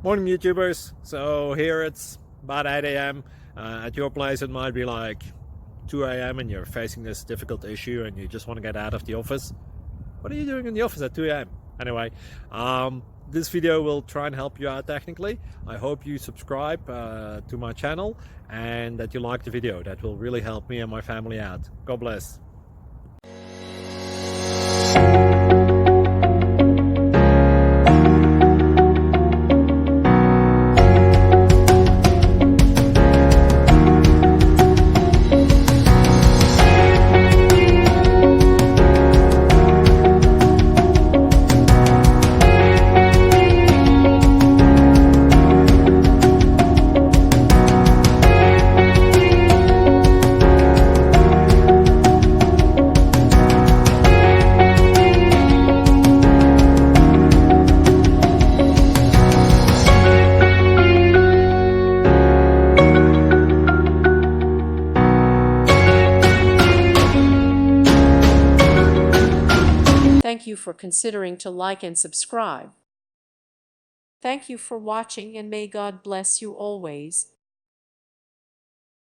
Morning YouTubers. So here it's about 8 a.m. At your place it might be like 2 a.m. and you're facing this difficult issue and you just want to get out of the office. What are you doing in the office at 2 a.m.? Anyway, this video will try and help you out technically. I hope you subscribe to my channel and that you like the video. That will really help me and my family out. God bless. Thank you for considering to like and subscribe. Thank you for watching and may God bless you always.